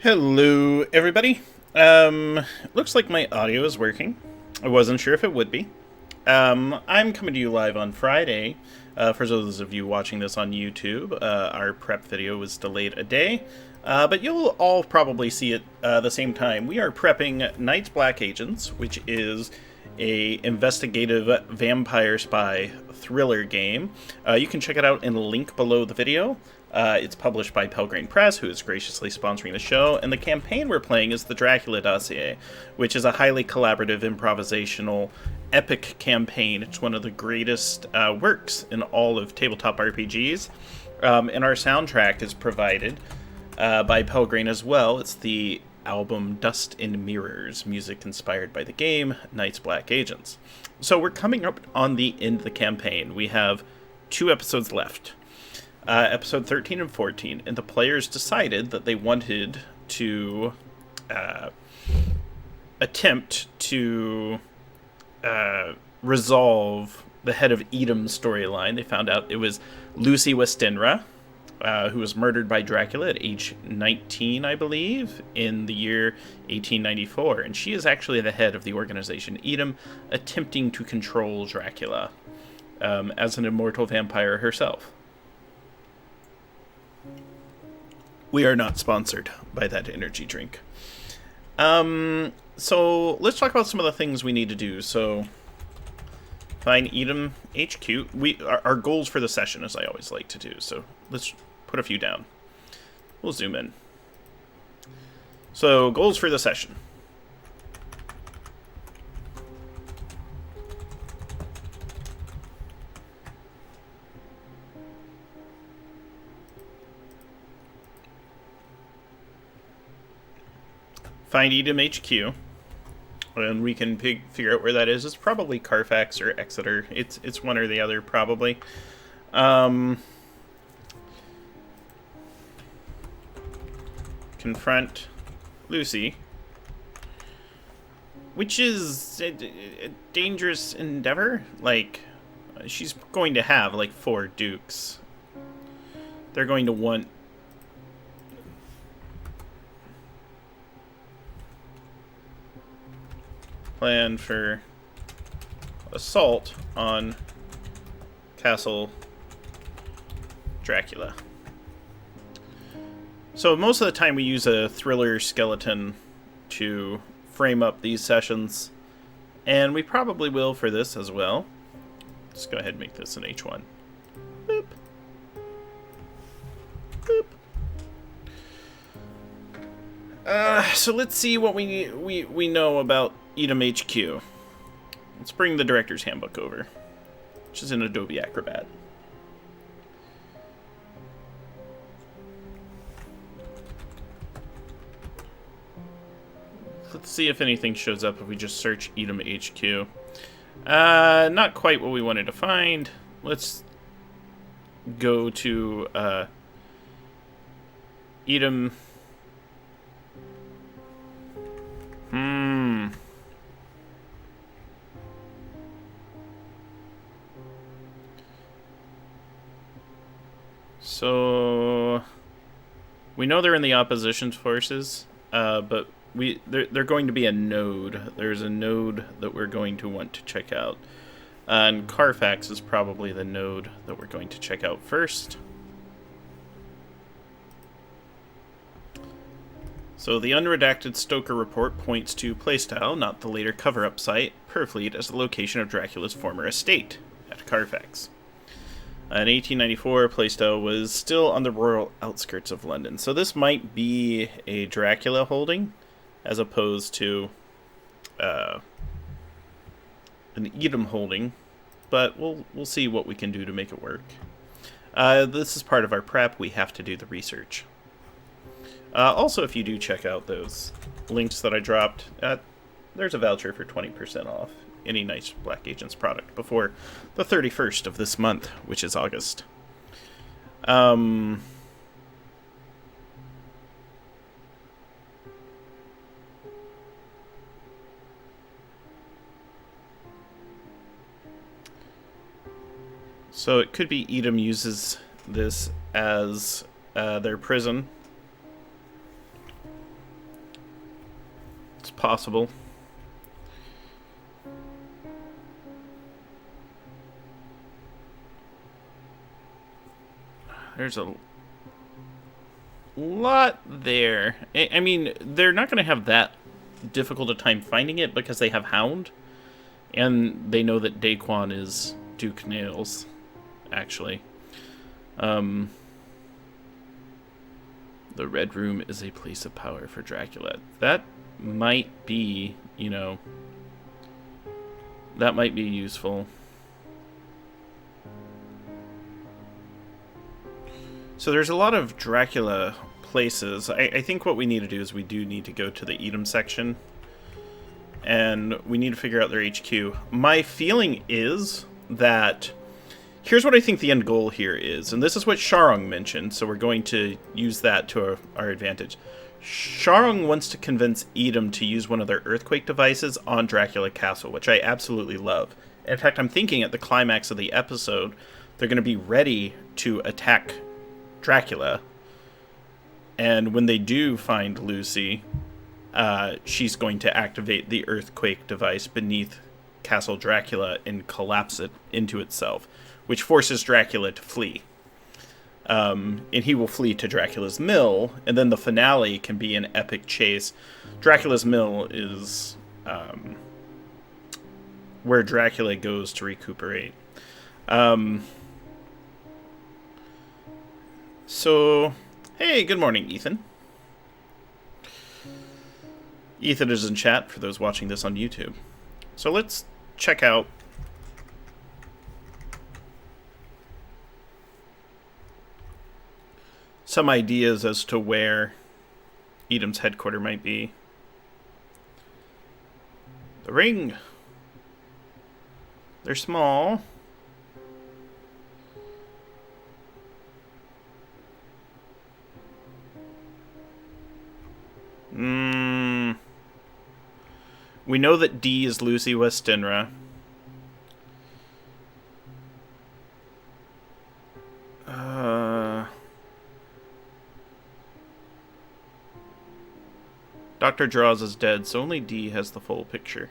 Hello, everybody. Looks like my audio is working. I wasn't sure if it would be. I'm coming to you live on Friday. For those of you watching this on YouTube, our prep video was delayed a day, but you'll all probably see it the same time. We are prepping Night's Black Agents, which is a investigative vampire spy thriller game. You can check it out in the link below the video. It's published by Pelgrane Press, who is graciously sponsoring the show, and the campaign we're playing is the Dracula Dossier, which is a highly collaborative, improvisational, epic campaign. It's one of the greatest works in all of tabletop RPGs, and our soundtrack is provided by Pelgrane as well. It's the album Dust and Mirrors, music inspired by the game Night's Black Agents. So we're coming up on the end of the campaign. We have 2 episodes left. Episode 13 and 14, and the players decided that they wanted to attempt to resolve the Head of Edom storyline. They found out it was Lucy Westenra, who was murdered by Dracula at age 19, I believe, in the year 1894, and she is actually the head of the organization Edom, attempting to control Dracula as an immortal vampire herself. We are not sponsored by that energy drink. So let's talk about some of the things we need to do. So, find Edom HQ. Our goals for the session, as I always like to do. So let's put a few down. We'll zoom in. So, goals for the session. Find Edom HQ, and we can figure out where that is. It's probably Carfax or Exeter. It's one or the other, probably. Confront Lucy, which is a dangerous endeavor. Like, she's going to have, like, 4 dukes. They're going to want plan for assault on Castle Dracula. So most of the time we use a thriller skeleton to frame up these sessions, and we probably will for this as well. Let's go ahead and make this an H1. Boop. Boop. So let's see what we know about Edom HQ. Let's bring the Director's Handbook over, which is in Adobe Acrobat. Let's see if anything shows up if we just search Edom HQ. Not quite what we wanted to find. Let's go to Edom. So we know they're in the opposition forces, but they're going to be a node. There's a node that we're going to want to check out, and Carfax is probably the node that we're going to check out first. So the unredacted Stoker report points to Playstyle, not the later cover-up site, Purfleet as the location of Dracula's former estate at Carfax. In 1894, Playstyle was still on the rural outskirts of London, so this might be a Dracula holding, as opposed to an Edom holding, but we'll see what we can do to make it work. This is part of our prep. We have to do the research. Also, if you do check out those links that I dropped, there's a voucher for 20% off any Night's Black Agents product before the 31st of this month, which is August. So it could be Edom uses this as their prison. possible. There's a lot there. I mean, they're not going to have that difficult a time finding it because they have Hound. And they know that Daquan is Duke Nails, actually. The Red Room is a place of power for Dracula. That might be, that might be useful. So there's a lot of Dracula places. I think what we need to do is we do need to go to the Edom section. And we need to figure out their HQ. My feeling is that... Here's what I think the end goal here is. And this is what Sharong mentioned, so we're going to use that to our advantage. Sharong wants to convince Edom to use one of their earthquake devices on Dracula Castle, which I absolutely love. In fact, I'm thinking at the climax of the episode, they're going to be ready to attack Dracula. And when they do find Lucy, she's going to activate the earthquake device beneath Castle Dracula and collapse it into itself, which forces Dracula to flee. And he will flee to Dracula's Mill, and then the finale can be an epic chase. Dracula's Mill is where Dracula goes to recuperate. So, hey, good morning, Ethan. Ethan is in chat for those watching this on YouTube. So let's check out some ideas as to where Edom's headquarters might be. The Ring. They're small. We know that D is Lucy Westenra. Dr. Draws is dead, so only D has the full picture.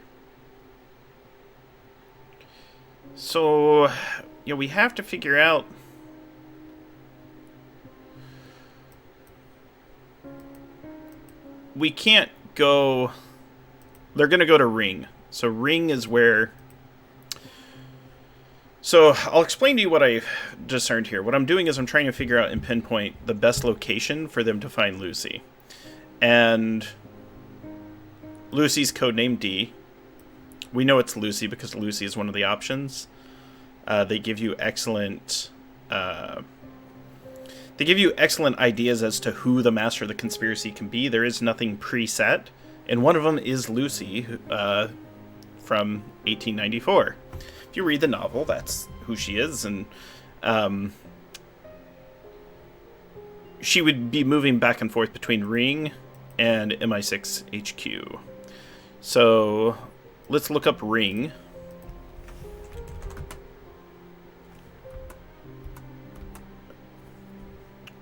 So, we have to figure out... We can't go... They're going to go to Ring. So Ring is where... So I'll explain to you what I've discerned here. What I'm doing is I'm trying to figure out and pinpoint the best location for them to find Lucy. And Lucy's codename D. We know it's Lucy because Lucy is one of the options. They give you excellent... They give you excellent ideas as to who the master of the conspiracy can be. There is nothing preset. And one of them is Lucy from 1894. If you read the novel, that's who she is. And she would be moving back and forth between Ring and MI6 HQ. So let's look up Ring.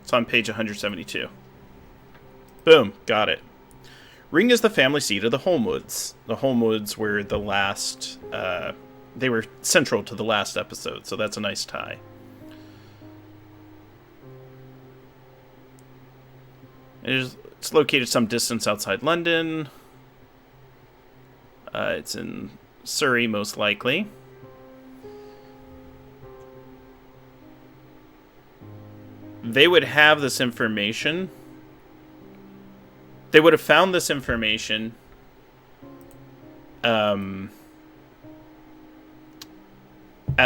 It's on page 172. Boom, got it. Ring is the family seat of the Holmwoods. The Holmwoods were the last... they were central to the last episode, so that's a nice tie. It's located some distance outside London. It's in Surrey, most likely. They would have this information... They would have found this information at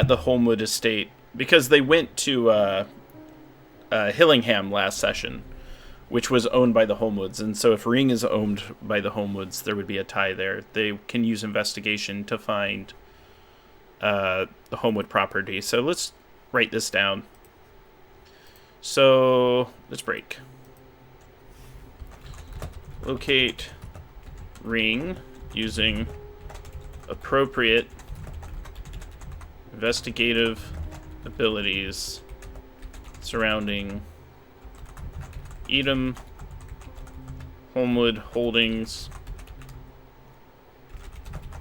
the Holmwood estate because they went to Hillingham last session, which was owned by the Holmwoods. And so if Ring is owned by the Holmwoods, there would be a tie there. They can use investigation to find the Holmwood property. So let's write this down. So let's break. Locate Ring using appropriate investigative abilities surrounding Edom, Holmwood Holdings,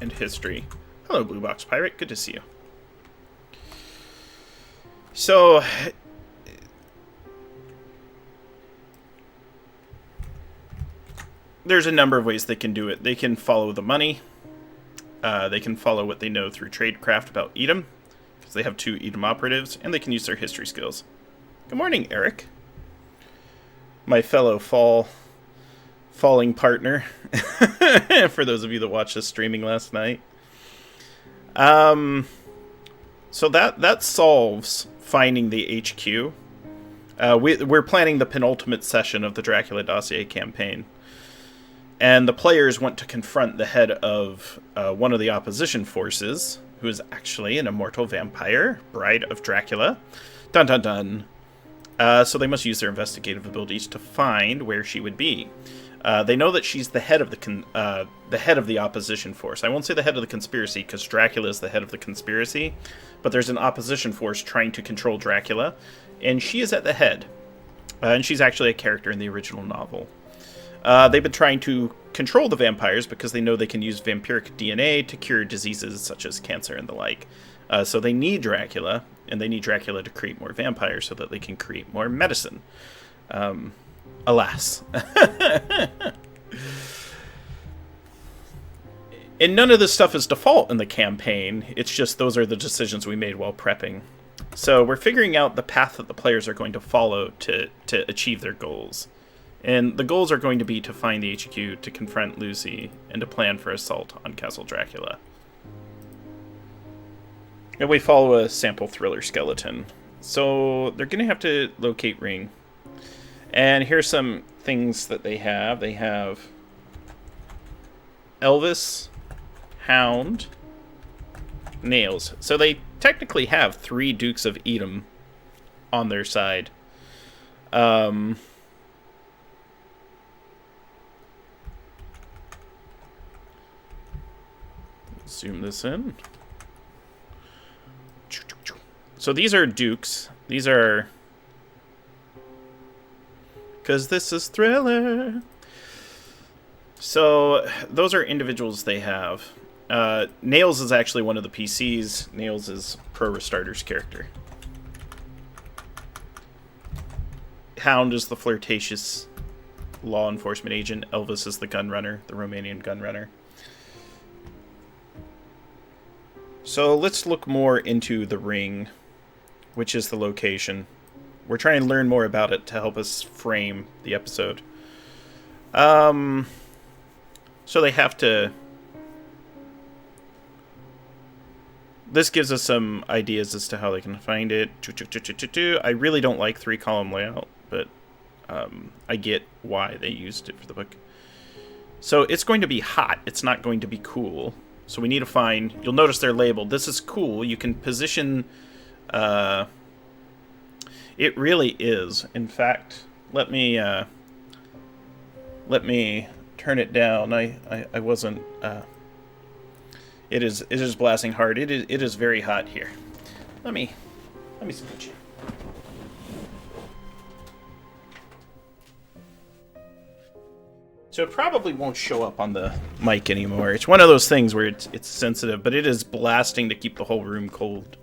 and history. Hello, Blue Box Pirate. Good to see you. So, there's a number of ways they can do it. They can follow the money. They can follow what they know through tradecraft about Edom, because they have 2 Edom operatives, and they can use their history skills. Good morning, Eric. My fellow falling partner, for those of you that watched this streaming last night. So that solves finding the HQ. We're planning the penultimate session of the Dracula Dossier campaign. And the players want to confront the head of one of the opposition forces, who is actually an immortal vampire, bride of Dracula. Dun dun dun. So they must use their investigative abilities to find where she would be. They know that she's the head of the opposition force. I won't say the head of the conspiracy, because Dracula is the head of the conspiracy, but there's an opposition force trying to control Dracula, and she is at the head. And she's actually a character in the original novel. They've been trying to control the vampires because they know they can use vampiric DNA to cure diseases such as cancer and the like. So they need Dracula, and they need Dracula to create more vampires so that they can create more medicine. Alas. And none of this stuff is default in the campaign. It's just those are the decisions we made while prepping. So we're figuring out the path that the players are going to follow to achieve their goals. And the goals are going to be to find the HQ, to confront Lucy, and to plan for assault on Castle Dracula. And we follow a sample thriller skeleton. So they're going to have to locate Ring. And here's some things that they have. They have Elvis, Hound, Nails. So they technically have 3 Dukes of Edom on their side. Zoom this in. So these are dukes. These are... because this is thriller. So those are individuals they have. Nails is actually one of the PCs. Nails is Pro Restarter's character. Hound is the flirtatious law enforcement agent. Elvis is the gunrunner, the Romanian gunrunner. So let's look more into the Ring, which is the location. We're trying to learn more about it to help us frame the episode. So they have to... this gives us some ideas as to how they can find it. I really don't like 3-column layout, but I get why they used it for the book. So it's going to be hot. It's not going to be cool. So we need to find... you'll notice they're labeled. This is cool. You can position... it really is. In fact, let me turn it down. I wasn't... It is blasting hard. It is very hot here. Let me switch it. So it probably won't show up on the mic anymore. It's one of those things where it's sensitive, but it is blasting to keep the whole room cold.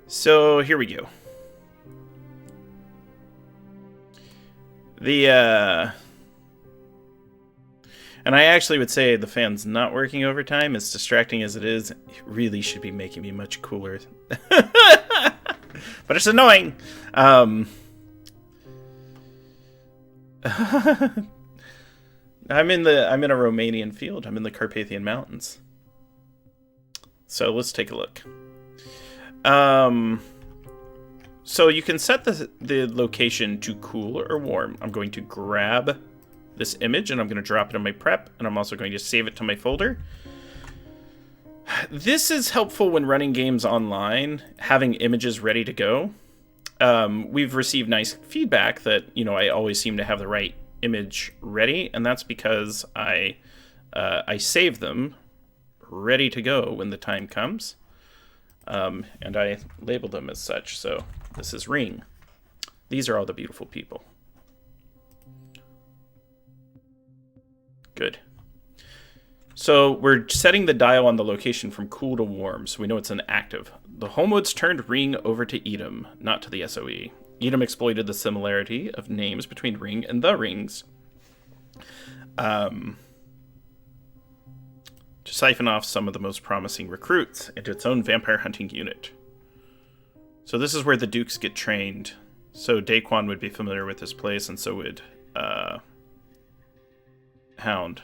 So here we go. And I actually would say the fan's not working overtime. As distracting as it is, it really should be making me much cooler. But it's annoying. I'm in a Romanian field. I'm in the Carpathian Mountains. So let's take a look. So you can set the location to cool or warm. I'm going to grab this image and I'm going to drop it in my prep, and I'm also going to save it to my folder. This is helpful when running games online, having images ready to go. We've received nice feedback that, I always seem to have the right image ready, and that's because I save them ready to go when the time comes. And I label them as such. So this is Ring. These are all the beautiful people. Good. So we're setting the dial on the location from cool to warm, so we know it's an active. The Homewoods turned Ring over to Edom, not to the SOE. Edom exploited the similarity of names between Ring and the Rings to siphon off some of the most promising recruits into its own vampire hunting unit. So this is where the Dukes get trained. So Daquan would be familiar with this place, and so would Hound.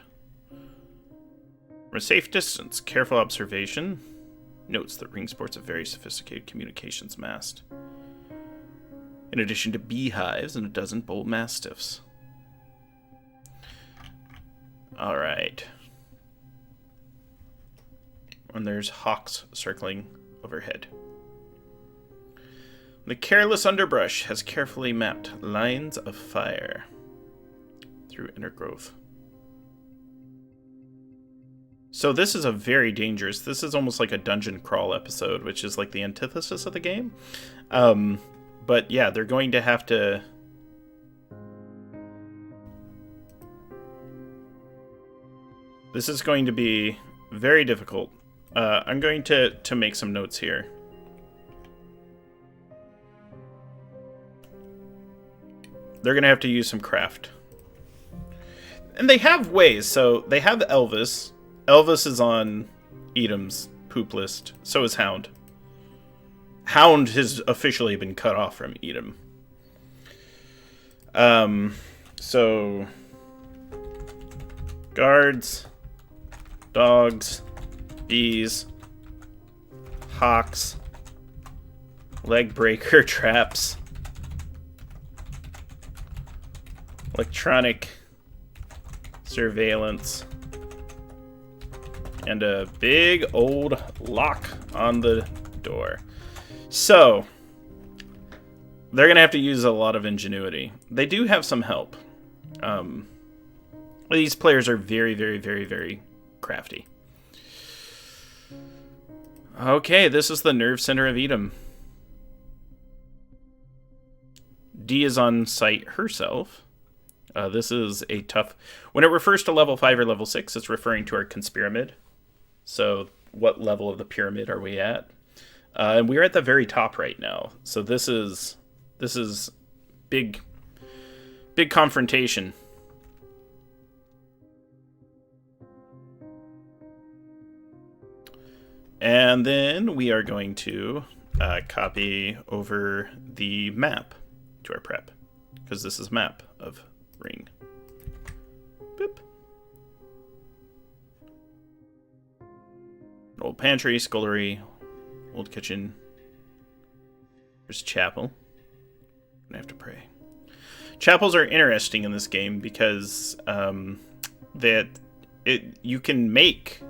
From a safe distance, careful observation notes that Ring sports a very sophisticated communications mast, in addition to beehives and a dozen bull mastiffs. Alright. And there's hawks circling overhead. The careless underbrush has carefully mapped lines of fire through inner growth. So this is a very dangerous, this is almost like a dungeon crawl episode, which is like the antithesis of the game. But yeah, they're going to have to... This is going to be very difficult. I'm going to make some notes here. They're going to have to use some craft. And they have ways, so they have Elvis. Elvis is on Edom's poop list. So is Hound. Hound has officially been cut off from Edom. So... guards, dogs, bees, hawks, leg breaker traps, electronic surveillance, and a big old lock on the door. So, they're going to have to use a lot of ingenuity. They do have some help. These players are very, very, very, very crafty. Okay, this is the nerve center of Edom. Dee is on site herself. This is a tough... When it refers to level 5 or level 6, it's referring to our conspiramid. So, what level of the pyramid are we at? And we're at the very top right now. So this is big confrontation. And then we are going to copy over the map to our prep, because this is a map of Ring. Boop. An old pantry, scullery, old kitchen. There's a chapel. I'm gonna have to pray. Chapels are interesting in this game because you can make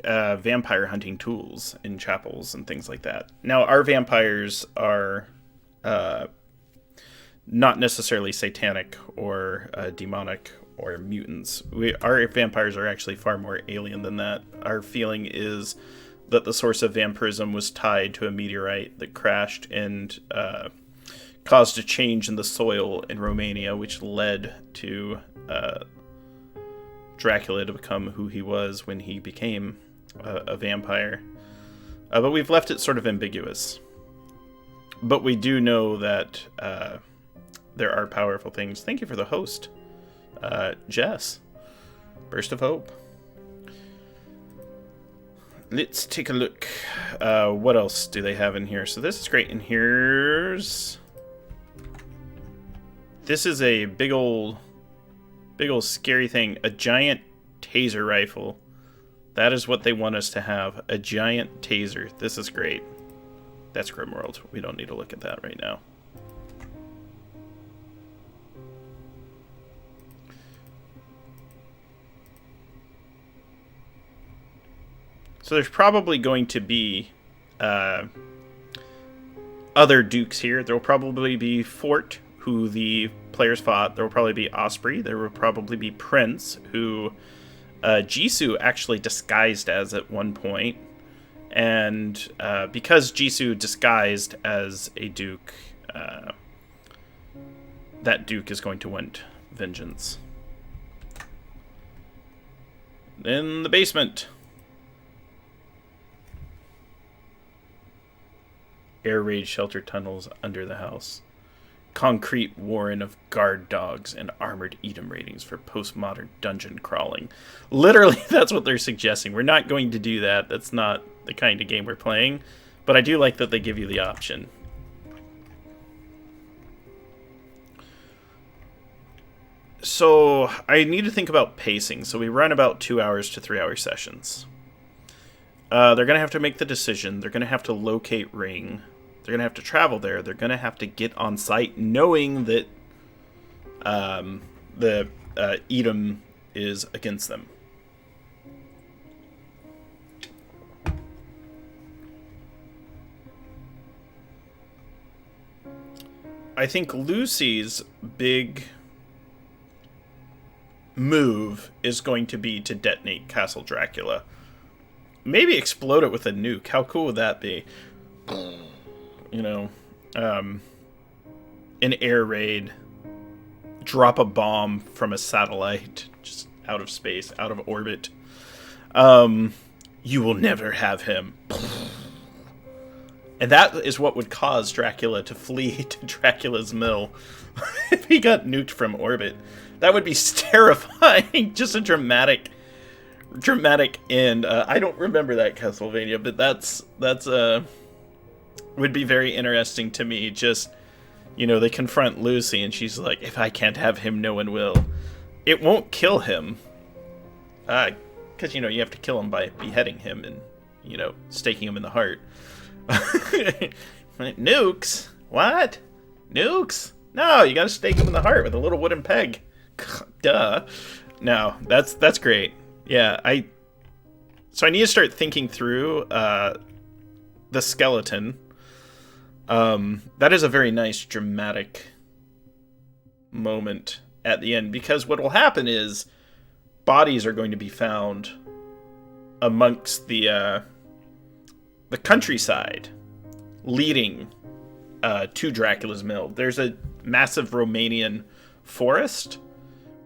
vampire hunting tools in chapels and things like that. Now, our vampires are not necessarily satanic or demonic or mutants. Our vampires are actually far more alien than that. Our feeling is that the source of vampirism was tied to a meteorite that crashed and caused a change in the soil in Romania, which led to Dracula to become who he was when he became a vampire. But we've left it sort of ambiguous. But we do know that there are powerful things. Thank you for the host, Jess. Burst of Hope. Let's take a look. What else do they have in here? So this is great. And this is a big old scary thing. A giant taser rifle. That is what they want us to have. A giant taser. This is great. That's Grimworld. We don't need to look at that right now. So there's probably going to be other dukes here. There will probably be Fort, who the players fought. There will probably be Osprey. There will probably be Prince, who Jisoo actually disguised as at one point. And because Jisoo disguised as a duke, that duke is going to want vengeance. In the basement. Air raid shelter tunnels under the house. Concrete warren of guard dogs and armored Edom ratings for postmodern dungeon crawling. Literally, that's what they're suggesting. We're not going to do that. That's not the kind of game we're playing. But I do like that they give you the option. So, I need to think about pacing. So we run about 2 hours to 3 hour sessions. They're going to have to make the decision. They're going to have to locate Ring. They're going to have to travel there. They're going to have to get on site knowing that the Edom is against them. I think Lucy's big move is going to be to detonate Castle Dracula. Maybe explode it with a nuke. How cool would that be? You know, an air raid, drop a bomb from a satellite, just out of space, out of orbit. You will never have him. And that is what would cause Dracula to flee to Dracula's mill if he got nuked from orbit. That would be terrifying. Just a dramatic end. I don't remember that Castlevania, but that's would be very interesting to me. Just, you know, they confront Lucy and she's like, if I can't have him, no one will. It won't kill him. Because, you know, you have to kill him by beheading him and, you know, staking him in the heart. Nukes? What? Nukes? No, you gotta stake him in the heart with a little wooden peg. Duh. No, that's great. Yeah, So I need to start thinking through the skeleton. That is a very nice dramatic moment at the end, because what will happen is bodies are going to be found amongst the countryside leading to Dracula's mill. There's a massive Romanian forest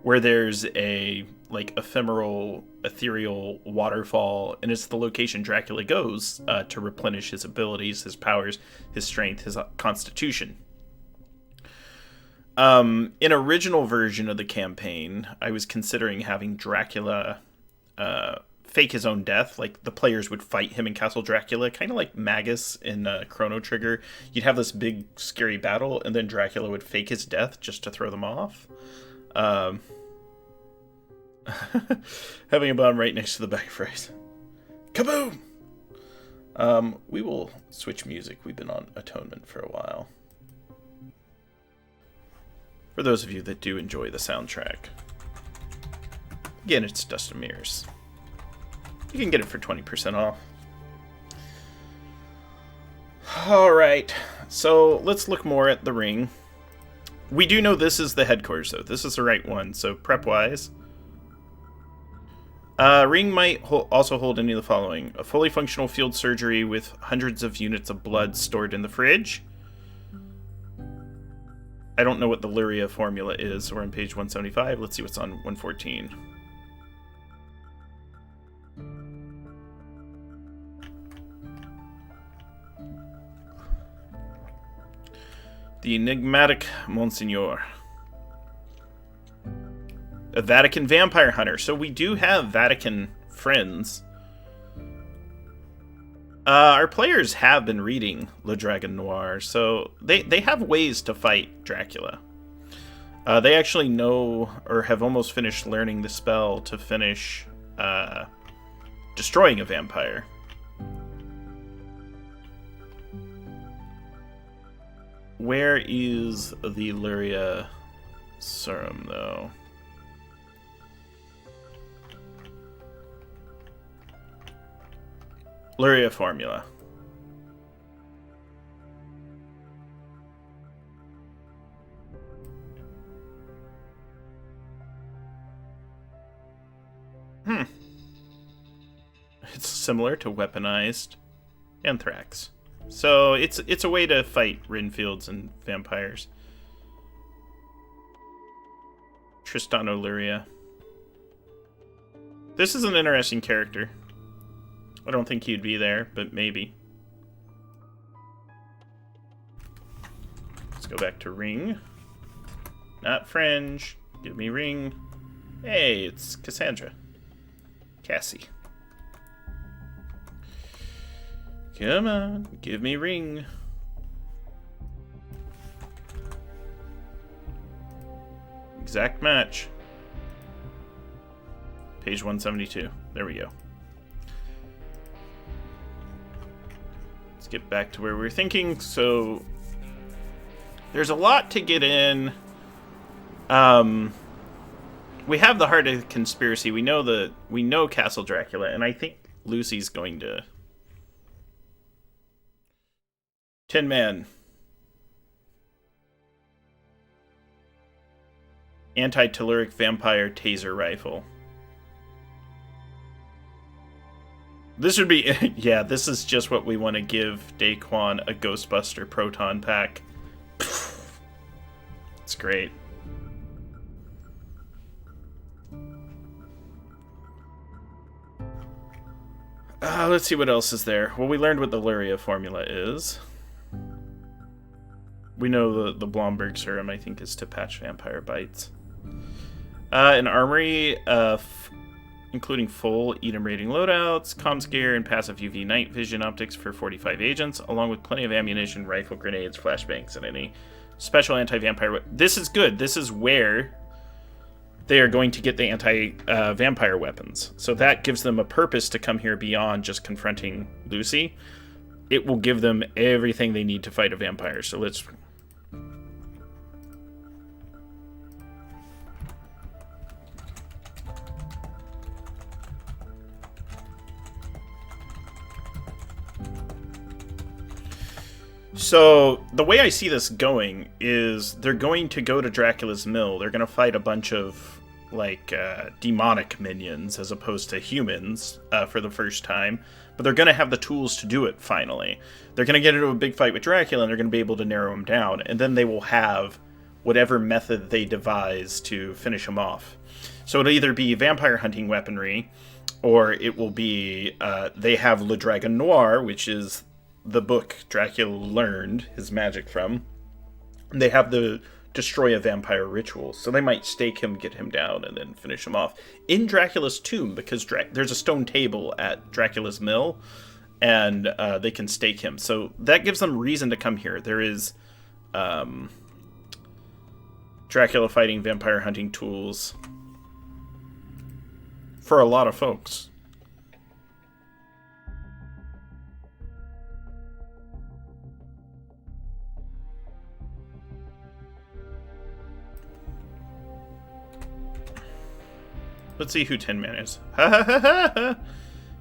where there's a ethereal waterfall, and it's the location Dracula goes to replenish his abilities, his powers, his strength, his constitution. In original version of the campaign, I was considering having Dracula fake his own death. Like, the players would fight him in Castle Dracula, kind of like Magus in Chrono Trigger. You'd have this big, scary battle, and then Dracula would fake his death just to throw them off. Having a bomb right next to the bag of fries. Kaboom! We will switch music. We've been on Atonement for a while. For those of you that do enjoy the soundtrack. Again, it's Dust and Mirrors. You can get it for 20% off. Alright, so let's look more at the ring. We do know this is the headquarters, though. This is the right one, so prep-wise. Ring might also hold any of the following. A fully functional field surgery with hundreds of units of blood stored in the fridge. I don't know what the Luria formula is. We're on page 175. Let's see what's on 114. The enigmatic Monsignor. A Vatican vampire hunter. So we do have Vatican friends. Our players have been reading Le Dragon Noir, so they have ways to fight Dracula. They actually know, or have almost finished learning the spell to finish destroying a vampire. Where is the Luria serum, though? Luria formula. It's similar to weaponized anthrax. So it's a way to fight Renfields and vampires. Tristan O'Luria. This is an interesting character. I don't think he'd be there, but maybe. Let's go back to Ring. Not Fringe. Give me Ring. Hey, it's Cassandra. Cassie. Come on, give me Ring. Exact match. Page 172. There we go. Let's get back to where we were thinking. So, there's a lot to get in. We have the Heart of the Conspiracy. We know Castle Dracula, and I think Lucy's going to... Tin Man. Anti-telluric vampire taser rifle. This would be... yeah, this is just what we want to give Daquan, a Ghostbuster proton pack. It's great. Let's see what else is there. Well, we learned what the Luria formula is. We know the Blomberg serum, I think, is to patch vampire bites. An armory, including full Edom rating loadouts, comms gear, and passive UV night vision optics for 45 agents, along with plenty of ammunition, rifle, grenades, flashbangs, and any special anti-vampire... This is good. This is where they are going to get the anti-vampire weapons. So that gives them a purpose to come here beyond just confronting Lucy. It will give them everything they need to fight a vampire. So let's... So, the way I see this going is they're going to go to Dracula's Mill. They're going to fight a bunch of, like, demonic minions as opposed to humans for the first time. But they're going to have the tools to do it, finally. They're going to get into a big fight with Dracula, and they're going to be able to narrow him down. And then they will have whatever method they devise to finish him off. So it'll either be vampire hunting weaponry, or it will be, they have Le Dragon Noir, which is the book Dracula learned his magic from. They have the destroy a vampire ritual, so they might stake him, get him down, and then finish him off in Dracula's tomb, because there's a stone table at Dracula's Mill, and they can stake him. So that gives them reason to come here. There is Dracula fighting vampire hunting tools for a lot of folks. Let's see who Tin Man is. Ha ha ha ha ha!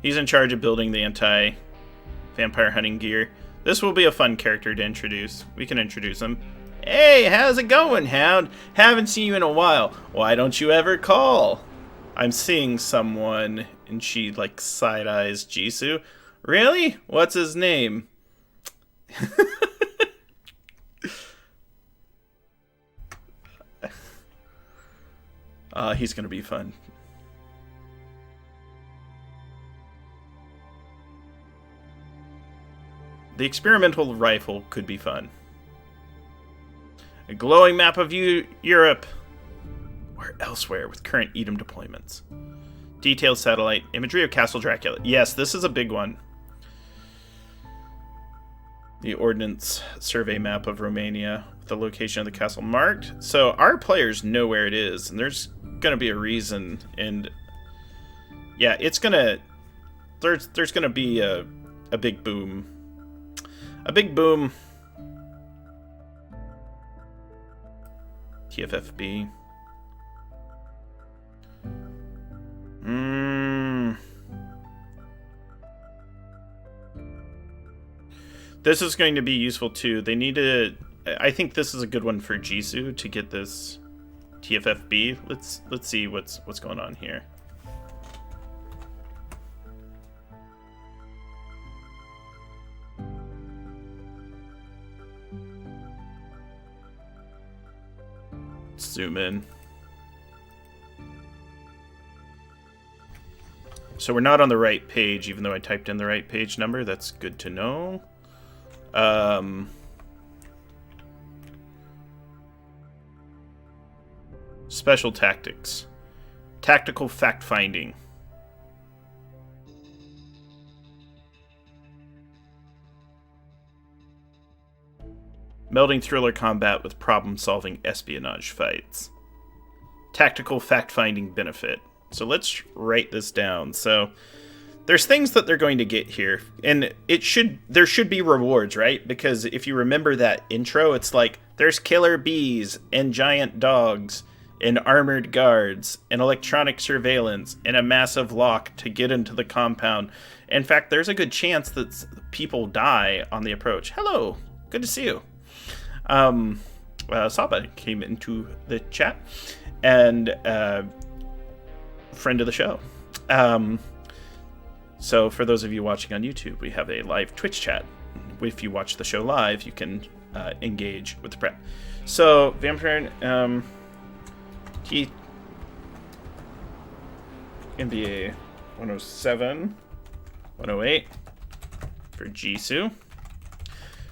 He's in charge of building the anti-vampire hunting gear. This will be a fun character to introduce. We can introduce him. Hey, how's it going, Hound? Haven't seen you in a while. Why don't you ever call? I'm seeing someone, and she, like, side-eyes Jisoo. Really? What's his name? He's gonna be fun. The experimental rifle could be fun. A glowing map of Europe. Or elsewhere with current Edom deployments. Detailed satellite imagery of Castle Dracula. Yes, this is a big one. The Ordnance Survey map of Romania with the location of the castle marked. So our players know where it is, and there's gonna be a reason. And yeah, it's gonna... There's gonna be a big boom. A big boom. TFFB. This is going to be useful too. They need to... I think this is a good one for Jisoo to get this TFFB. Let's see what's going on here. Zoom in. So we're not on the right page, even though I typed in the right page number. That's good to know. Special tactics. Tactical fact-finding. Melding thriller combat with problem-solving espionage fights. Tactical fact-finding benefit. So let's write this down. So there's things that they're going to get here, and there should be rewards, right? Because if you remember that intro, it's like there's killer bees and giant dogs and armored guards and electronic surveillance and a massive lock to get into the compound. In fact, there's a good chance that people die on the approach. Hello, good to see you. Saba came into the chat, and friend of the show. So for those of you watching on YouTube, we have a live Twitch chat. If you watch the show live, you can engage with the prep. So Vampire he NBA 107 108 for Jisoo.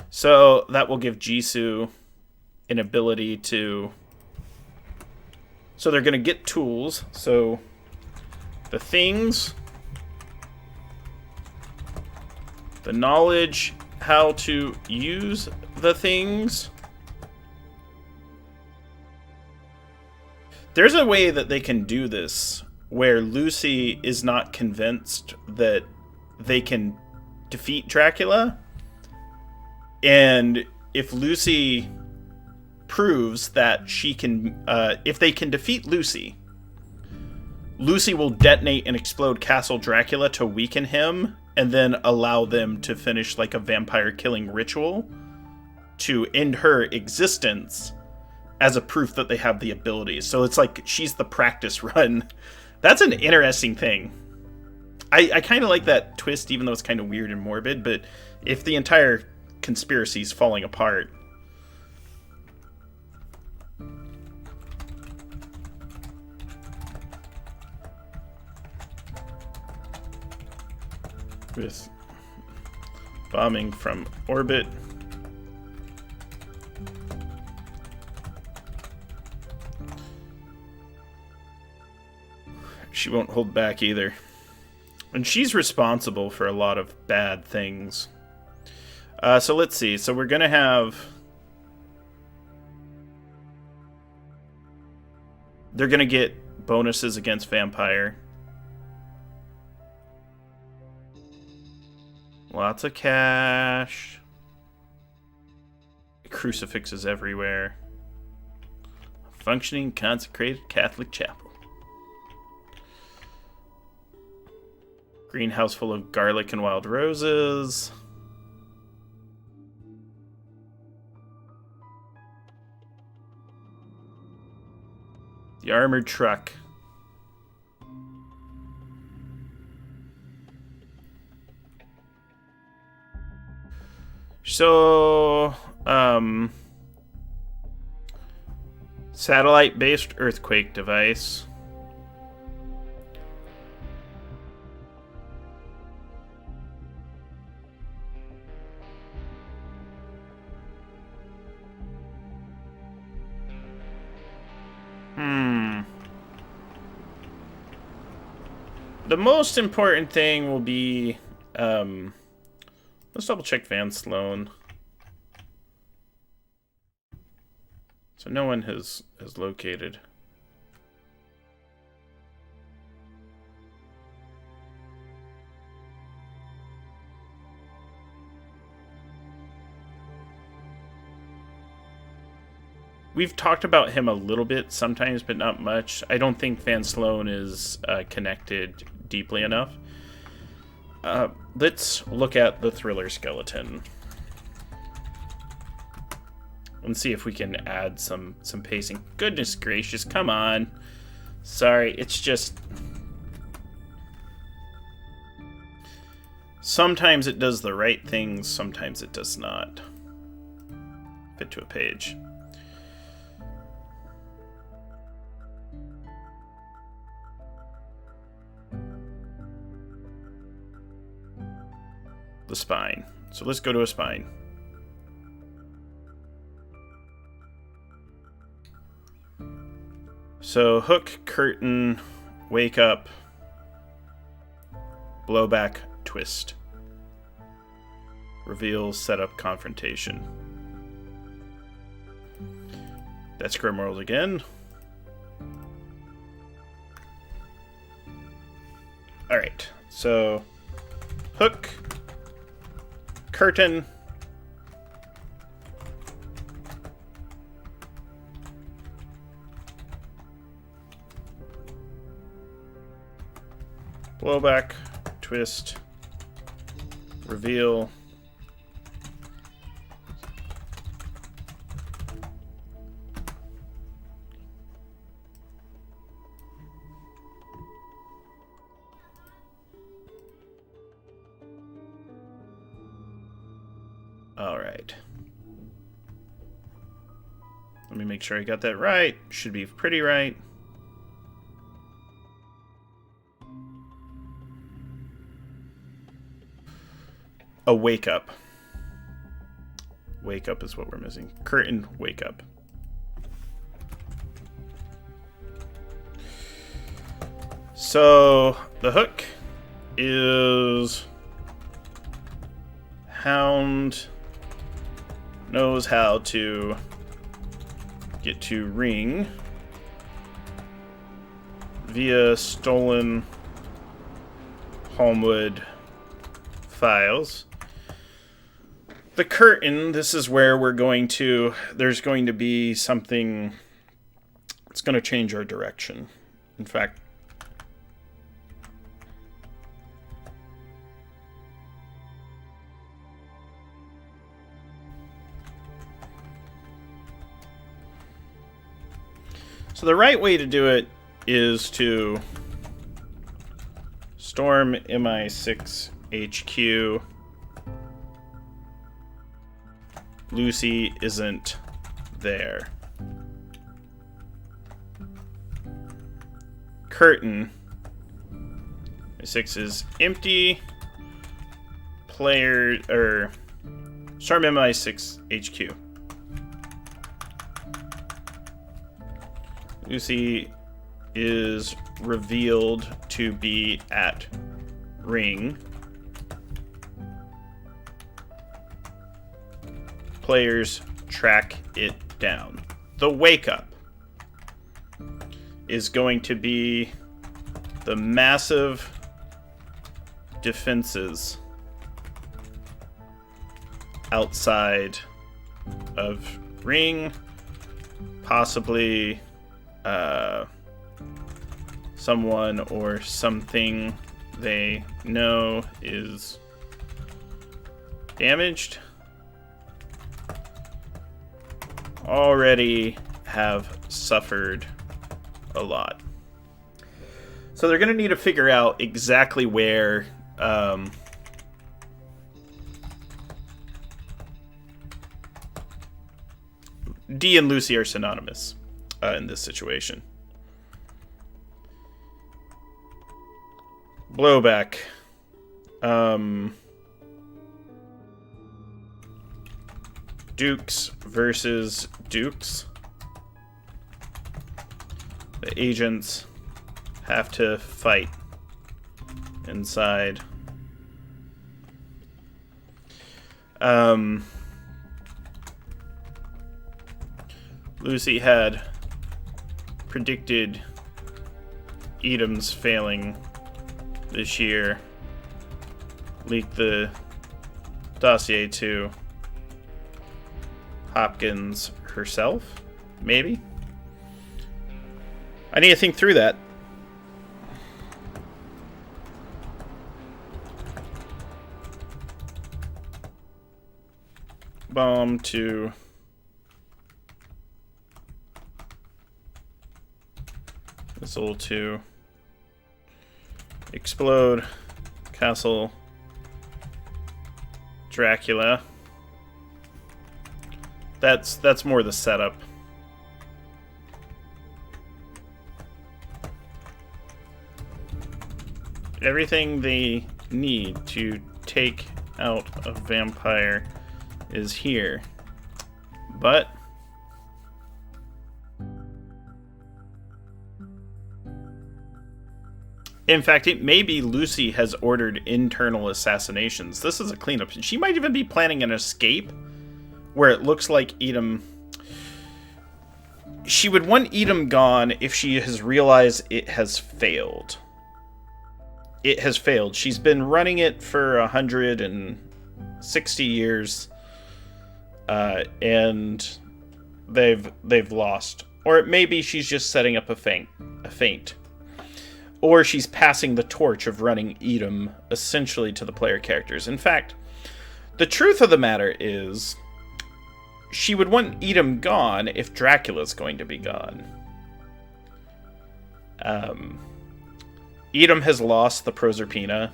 So that will give Jisoo an ability to... So they're going to get tools. So the things, the knowledge how to use the things. There's a way that they can do this where Lucy is not convinced that they can defeat Dracula. And if Lucy proves that she can, if they can defeat Lucy, Lucy will detonate and explode Castle Dracula to weaken him, and then allow them to finish like a vampire killing ritual to end her existence as a proof that they have the abilities. So it's like she's the practice run. That's an interesting thing. I kind of like that twist, even though it's kind of weird and morbid, but if the entire conspiracy is falling apart, with bombing from orbit, she won't hold back either. And she's responsible for a lot of bad things. So let's see. So we're going to have... They're going to get bonuses against vampire. Lots of cash. Crucifixes everywhere. Functioning, consecrated Catholic chapel. Greenhouse full of garlic and wild roses. The armored truck. So, satellite-based earthquake device. The most important thing will be, let's double check Van Sloan. So no one has located. We've talked about him a little bit sometimes, but not much. I don't think Van Sloan is connected deeply enough. Let's look at the thriller skeleton and see if we can add some pacing. Goodness gracious, come on. Sorry, it's just... Sometimes it does the right things, sometimes it does not. Fit to a page. the spine. So let's go to a spine. So hook, curtain, wake up, blowback, twist. Reveal, setup, confrontation. That's Grimworld again. Alright, so hook, curtain, blowback, twist, reveal, all right. Let me make sure I got that right. Should be pretty right. A wake up. Wake up is what we're missing. Curtain, wake up. So the hook is Hound knows how to get to Ring via stolen Holmwood files. The curtain, this is where we're going to, there's going to be something that's going to change our direction. In fact, so the right way to do it is to storm MI6 HQ. Lucy isn't there. Curtain. MI6 is empty. Player, storm MI6 HQ. Lucy is revealed to be at Ring. Players track it down. The wake up is going to be the massive defenses outside of Ring, possibly someone or something they know is damaged. Already have suffered a lot. So they're going to need to figure out exactly where Dee and Lucy are synonymous in this situation. Blowback. Dukes versus Dukes. The agents have to fight inside. Lucy had predicted Edam's failing this year. Leaked the dossier to Hopkins herself, maybe? I need to think through that. Bomb to missile to explode Castle Dracula. That's more the setup. Everything they need to take out of vampire is here. But in fact, it may be Lucy has ordered internal assassinations. This is a cleanup. She might even be planning an escape where it looks like Edom... She would want Edom gone if she has realized it has failed. It has failed. She's been running it for 160 years, and they've lost. Or maybe she's just setting up a feint. Or she's passing the torch of running Edom essentially to the player characters. In fact, the truth of the matter is, she would want Edom gone if Dracula's going to be gone. Edom has lost the Proserpina.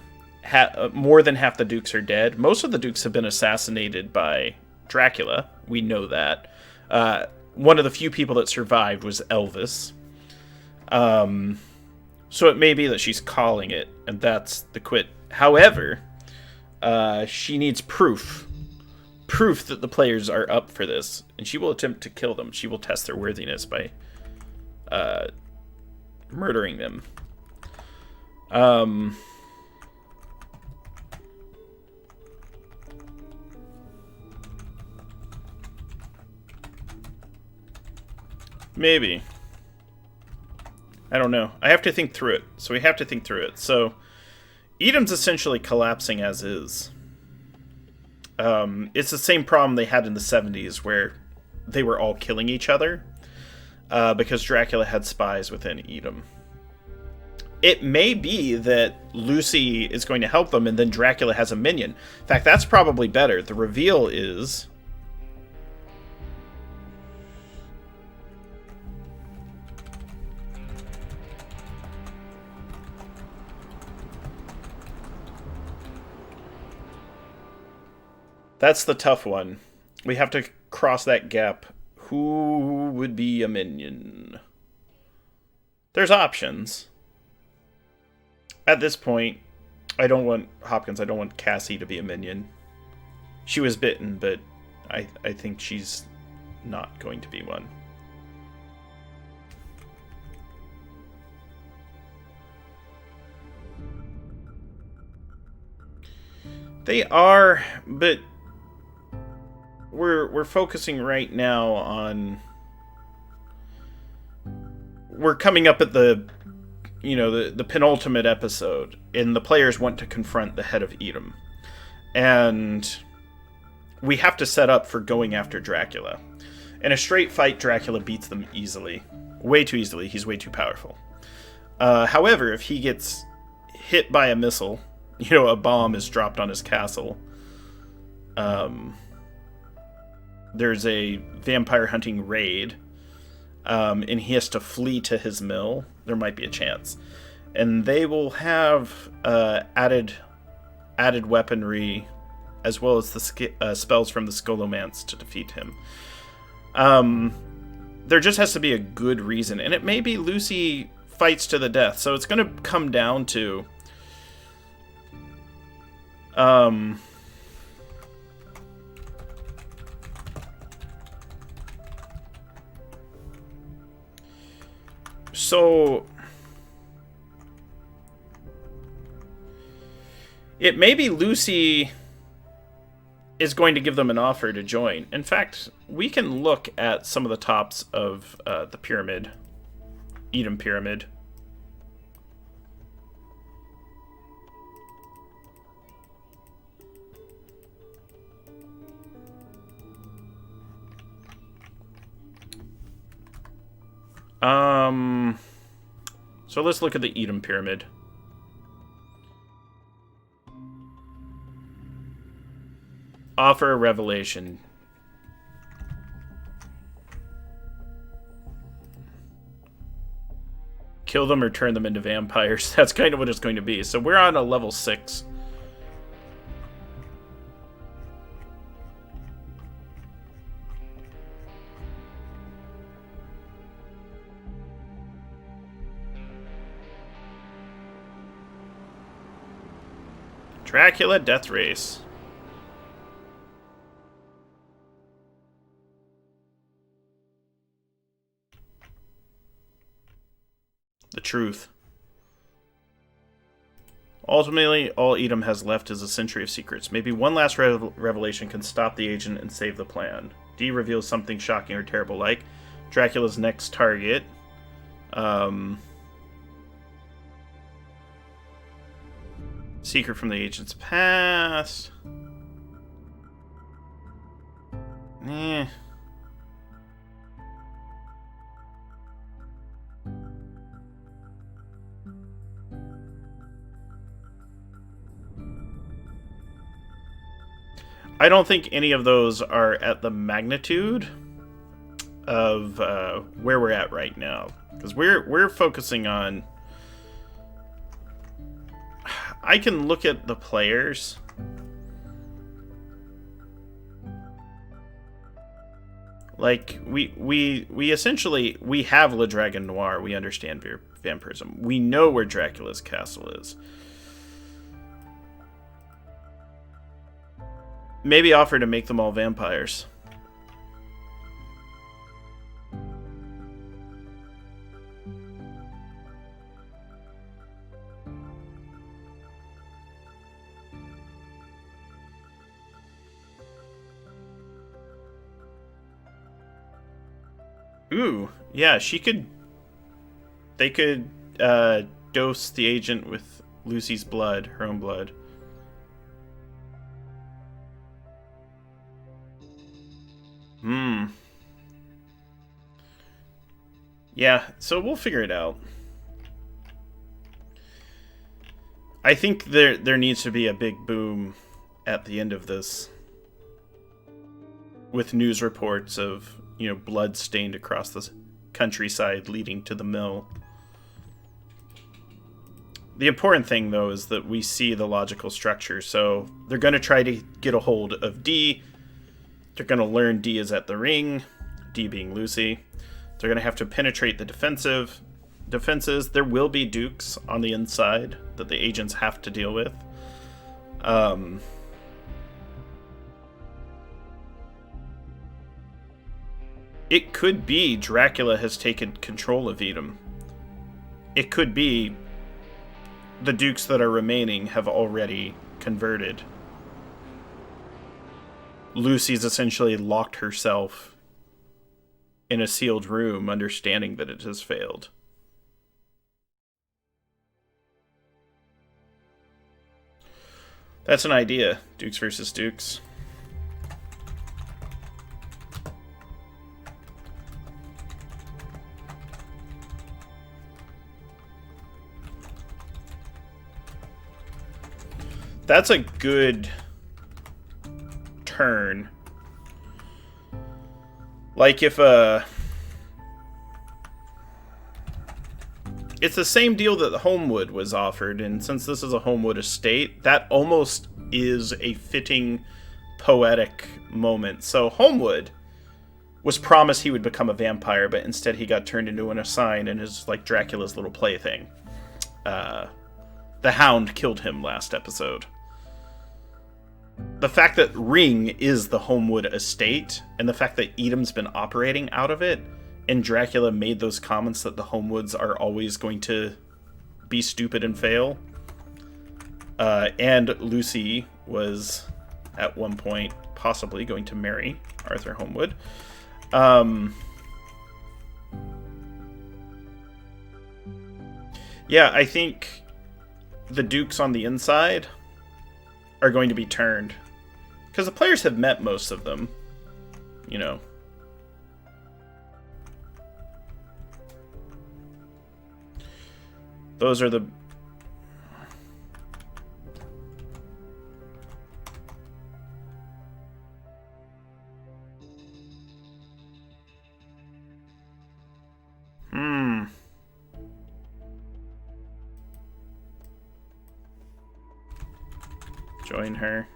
More than half the dukes are dead. Most of the dukes have been assassinated by Dracula. We know that. One of the few people that survived was Elvis. So it may be that she's calling it, and that's the quit. However, she needs proof. Proof that the players are up for this, and she will attempt to kill them. She will test their worthiness by murdering them. Maybe. I don't know. I have to think through it. So we have to think through it. So Edom's essentially collapsing as is. It's the same problem they had in the 70s where they were all killing each other because Dracula had spies within Edom. It may be that Lucy is going to help them and then Dracula has a minion. In fact, that's probably better. The reveal is... That's the tough one. We have to cross that gap. Who would be a minion? There's options. At this point, I don't want Hopkins. I don't want Cassie to be a minion. She was bitten, but I think she's not going to be one. They are, but... We're focusing right now on... We're coming up at the penultimate episode, and the players want to confront the head of Edom. And we have to set up for going after Dracula. In a straight fight, Dracula beats them easily. Way too easily. He's way too powerful. However, if he gets hit by a missile, a bomb is dropped on his castle, there's a vampire hunting raid, and he has to flee to his mill, there might be a chance. And they will have added weaponry, as well as the spells from the Scholomance to defeat him. There just has to be a good reason, and it may be Lucy fights to the death, so it's going to come down to... So, it may be Lucy is going to give them an offer to join. In fact, we can look at some of the tops of the pyramid, Edom Pyramid. So let's look at the Edom Pyramid. Offer a revelation. Kill them or turn them into vampires. That's kind of what it's going to be. So we're on a level 6. Dracula Death Race. truth. Ultimately, all Edom has left is a century of secrets. Maybe one last revelation can stop the agent and save the plan. D reveals something shocking or terrible, like Dracula's next target. Secret from the agent's past. I don't think any of those are at the magnitude of where we're at right now, because we're focusing on. I can look at the players. Like we essentially we have Le Dragon Noir. We understand vampirism. We know where Dracula's castle is. Maybe offer to make them all vampires. Ooh, yeah, she could... They could dose the agent with Lucy's blood, her own blood. Yeah, so we'll figure it out. I think there needs to be a big boom at the end of this, with news reports of, you know, blood stained across the countryside leading to the mill. The important thing, though, is that we see the logical structure. So they're going to try to get a hold of D. They're going to learn D is at the ring, D being Lucy. They're going to have to penetrate the defenses. There will be dukes on the inside that the agents have to deal with. It could be Dracula has taken control of Edom. It could be the dukes that are remaining have already converted. Lucy's essentially locked herself in a sealed room, understanding that it has failed. That's an idea. Dukes versus Dukes. That's a good turn. Like if it's the same deal that the Homewood was offered, and since this is a Homewood estate, that almost is a fitting poetic moment. So Homewood was promised he would become a vampire, but instead he got turned into an assign and is like Dracula's little plaything. The Hound killed him last episode. The fact that Ring is the Homewood estate, and the fact that Edom's been operating out of it, and Dracula made those comments that the Homewoods are always going to be stupid and fail, and Lucy was at one point possibly going to marry Arthur Homewood. Yeah, I think the Dukes on the inside are going to be turned, because the players have met most of them, you know. Those are the... Join her.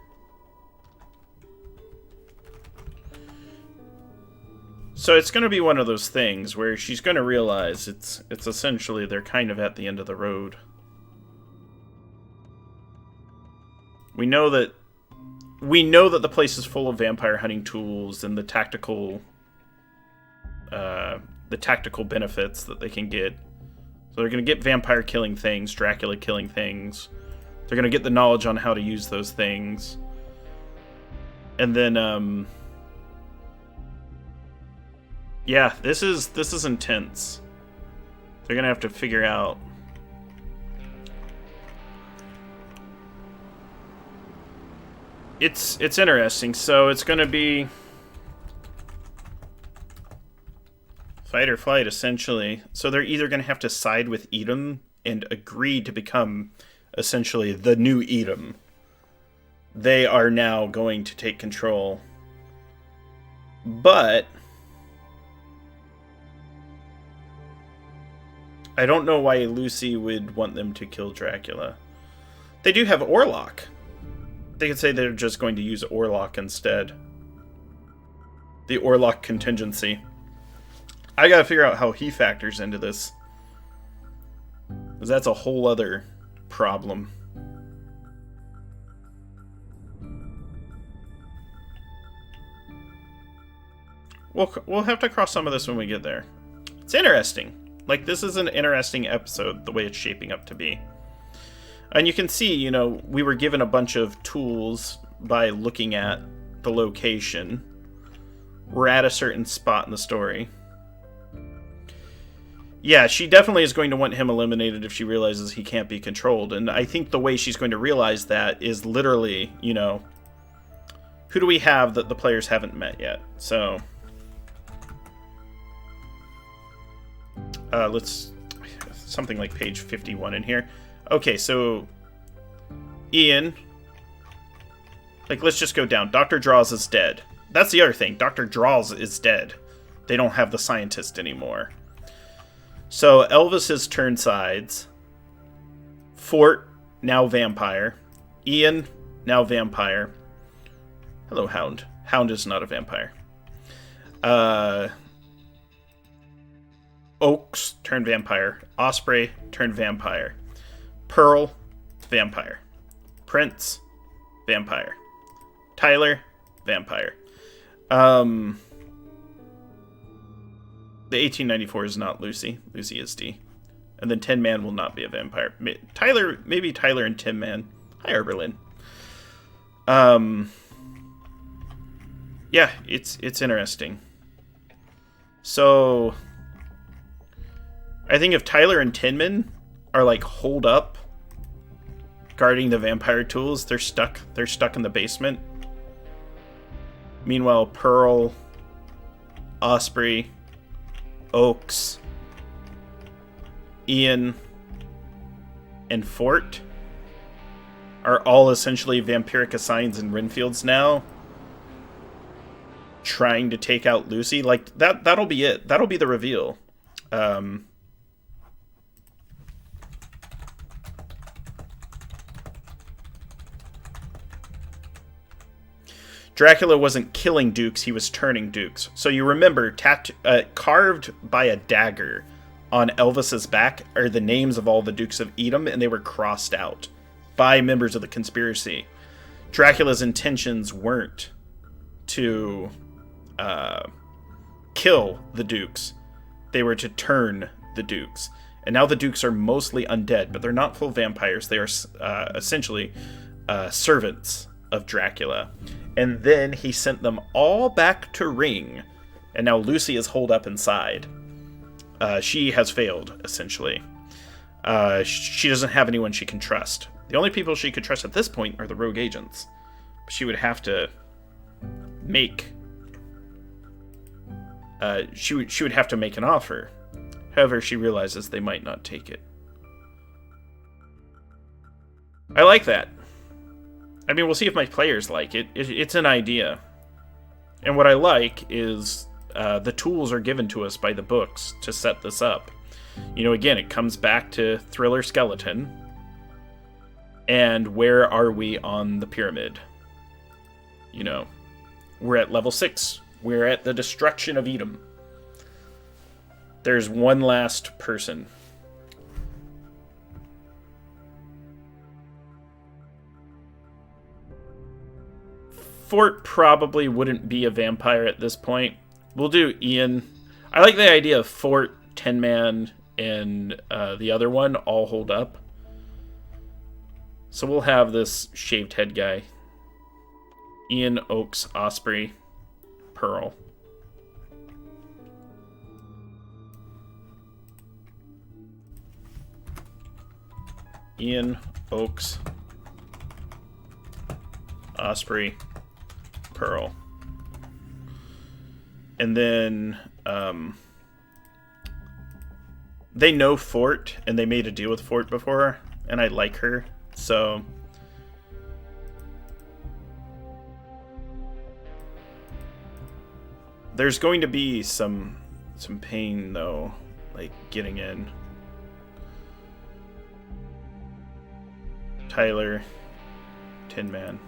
So it's going to be one of those things where she's going to realize it's essentially they're kind of at the end of the road. We know that the place is full of vampire hunting tools and the tactical benefits that they can get So they're going to get vampire killing things, Dracula killing things. They're going to get the knowledge on how to use those things. And then, yeah, this is intense. They're going to have to figure out... It's interesting. So it's going to be fight or flight, essentially. So they're either going to have to side with Edom and agree to become, essentially, the new Edom. They are now going to take control. But I don't know why Lucy would want them to kill Dracula. They do have Orlok. They could say they're just going to use Orlok instead. The Orlok contingency. I gotta figure out how he factors into this. Because that's a whole other problem. We'll have to cross some of this when we get there. It's interesting. Like, this is an interesting episode, the way it's shaping up to be. And you can see, you know, we were given a bunch of tools by looking at the location. We're at a certain spot in the story. Yeah, she definitely is going to want him eliminated if she realizes he can't be controlled. And I think the way she's going to realize that is literally, you know, who do we have that the players haven't met yet? So, let's... something like page 51 in here. Okay, so Ian, like, let's just go down. Dr. Draws is dead. That's the other thing. Dr. Draws is dead. They don't have the scientist anymore. So Elvis has turned sides. Fort, now vampire. Ian, now vampire. Hello, Hound. Hound is not a vampire. Oaks turned vampire. Osprey turned vampire. Pearl, vampire. Prince, vampire. Tyler, vampire. The 1894 is not Lucy. Lucy is D. And then Tin Man will not be a vampire. Tyler, maybe Tyler and Tin Man. Hi, Arberlin. Yeah, it's interesting. So, I think if Tyler and Tin Man are, like, holed up guarding the vampire tools, they're stuck in the basement. Meanwhile, Pearl, Osprey, Oaks, Ian, and Fort are all essentially vampiric assigns in Renfields now, trying to take out Lucy. Like, that'll be it. That'll be the reveal. Dracula wasn't killing dukes, he was turning dukes. So you remember, carved by a dagger on Elvis's back are the names of all the Dukes of Edom, and they were crossed out by members of the conspiracy. Dracula's intentions weren't to kill the dukes. They were to turn the dukes. And now the dukes are mostly undead, but they're not full vampires. They are essentially servants of Dracula. And then he sent them all back to Ring. And now Lucy is holed up inside. She has failed, essentially. She doesn't have anyone she can trust. The only people she could trust at this point are the rogue agents. She would have to make... she would have to make an offer. However, she realizes they might not take it. I like that. I mean, we'll see if my players like it. It's an idea. And what I like is the tools are given to us by the books to set this up. You know, again, it comes back to Thriller Skeleton. And where are we on the pyramid? You know, we're at level 6. We're at the destruction of Edom. There's one last person. Fort probably wouldn't be a vampire at this point. We'll do Ian. I like the idea of Fort, Tin Man, and the other one all hold up. So we'll have this shaved head guy. Ian, Oaks, Osprey, Pearl. Ian, Oaks, Osprey, Pearl. And then they know Fort, and they made a deal with Fort before, and I like her, so there's going to be some pain though, like getting in. Tyler, Tin Man.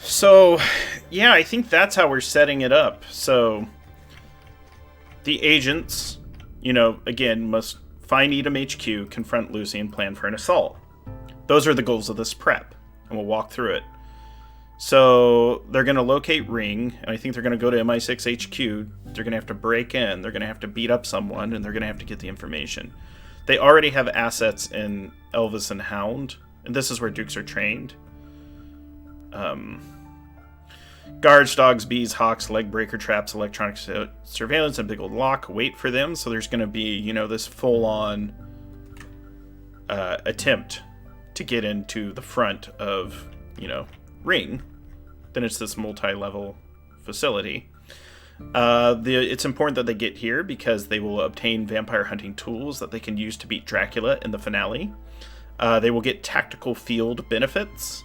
So, yeah, I think that's how we're setting it up. So, the agents, again, must find Edom HQ, confront Lucy, and plan for an assault. Those are the goals of this prep, and we'll walk through it. So, they're going to locate Ring, and I think they're going to go to MI6 HQ. They're going to have to break in, they're going to have to beat up someone, and they're going to have to get the information. They already have assets in Elvis and Hound, and this is where Dukes are trained. Guards, dogs, bees, hawks, leg breaker traps, electronic surveillance, and big old lock wait for them. So there's going to be, this full-on attempt to get into the front of, Ring. Then it's this multi-level facility. It's important that they get here because they will obtain vampire hunting tools that they can use to beat Dracula in the finale. They will get tactical field benefits.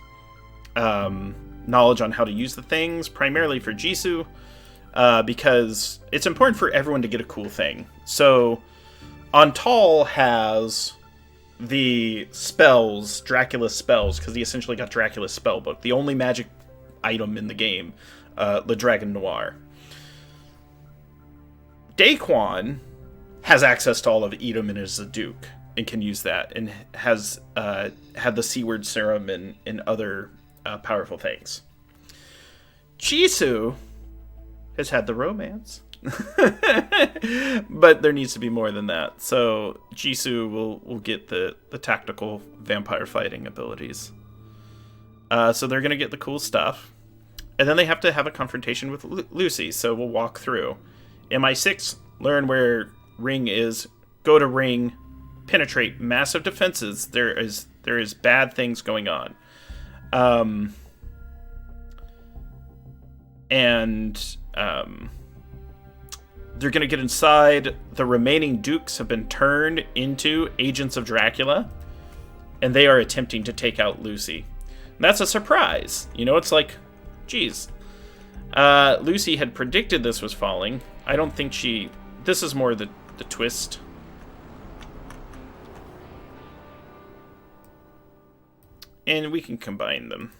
Knowledge on how to use the things, primarily for Jisoo, because it's important for everyone to get a cool thing. So, Antal has the spells, Dracula's spells, because he essentially got Dracula's spellbook, the only magic item in the game, Le Dragon Noir. Daquan has access to all of Edom and is a Duke, and can use that, and has had the C-word serum and other powerful things. Jisoo has had the romance. But there needs to be more than that. So Jisoo will get the tactical vampire fighting abilities. So they're going to get the cool stuff. And then they have to have a confrontation with Lucy. So we'll walk through. MI6, learn where Ring is. Go to Ring. Penetrate massive defenses. There is bad things going on. They're going to get inside. The remaining Dukes have been turned into agents of Dracula, and they are attempting to take out Lucy. And that's a surprise. It's like, geez. Lucy had predicted this was falling. I don't think this is more the twist. And we can combine them,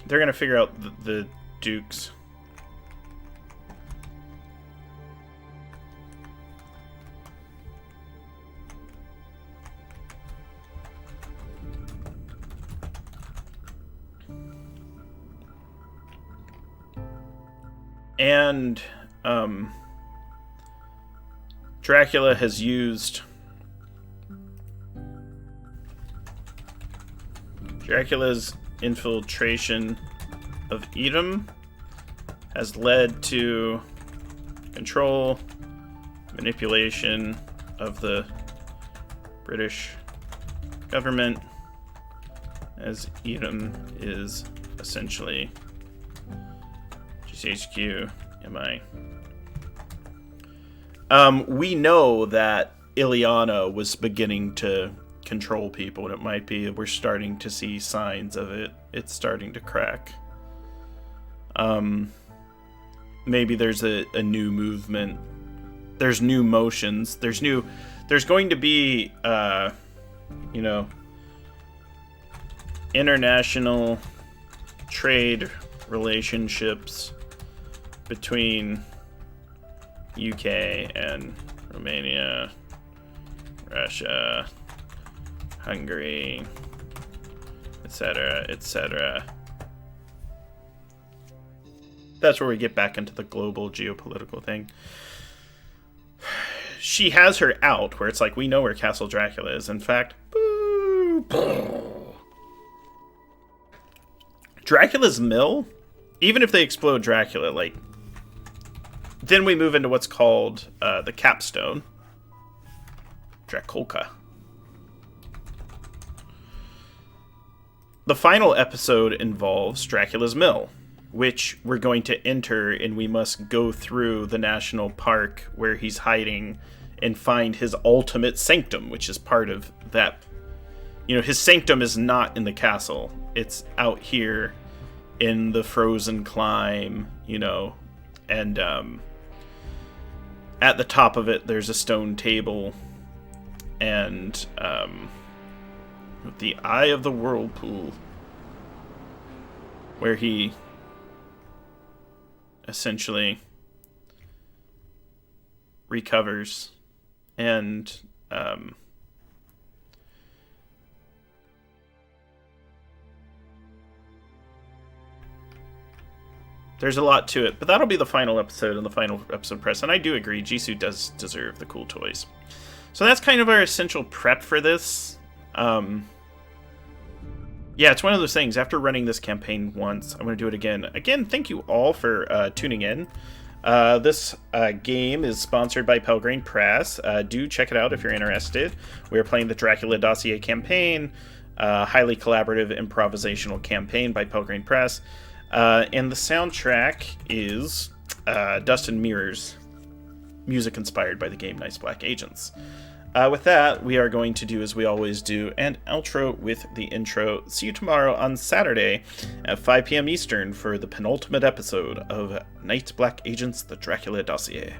They're going to figure out the Dukes. And Dracula has used... Dracula's infiltration of Edom has led to control, manipulation of the British government, as Edom is essentially GCHQ MI. We know that Ileana was beginning to control people, and it might be we're starting to see signs of it. It's starting to crack. maybe there's a new movement. There's new motions. There's going to be, international trade relationships between UK and Romania, Russia, Hungary, etc., etc. That's where we get back into the global geopolitical thing. She has her out, where it's like, we know where Castle Dracula is. In fact, Dracula's Mill, even if they explode Dracula, like, then we move into what's called the capstone, Draculca. The final episode involves Dracula's Mill, which we're going to enter, and we must go through the national park where he's hiding and find his ultimate sanctum, which is part of that. His sanctum is not in the castle. It's out here in the frozen clime, and at the top of it, there's a stone table, and the Eye of the Whirlpool, where he essentially recovers, and there's a lot to it, but that'll be the final episode and the final episode press, and I do agree, Jisoo does deserve the cool toys. So that's kind of our essential prep for this. Yeah, it's one of those things. After running this campaign once, I'm going to do it again. Again, thank you all for tuning in. This game is sponsored by Pelgrane Press. Do check it out if you're interested. We are playing the Dracula Dossier campaign, highly collaborative improvisational campaign by Pelgrane Press. And the soundtrack is Dust and Mirrors, music inspired by the game Nice Black Agents. With that, we are going to do as we always do, an outro with the intro. See you tomorrow on Saturday at 5 p.m. Eastern for the penultimate episode of Night Black Agents, the Dracula Dossier.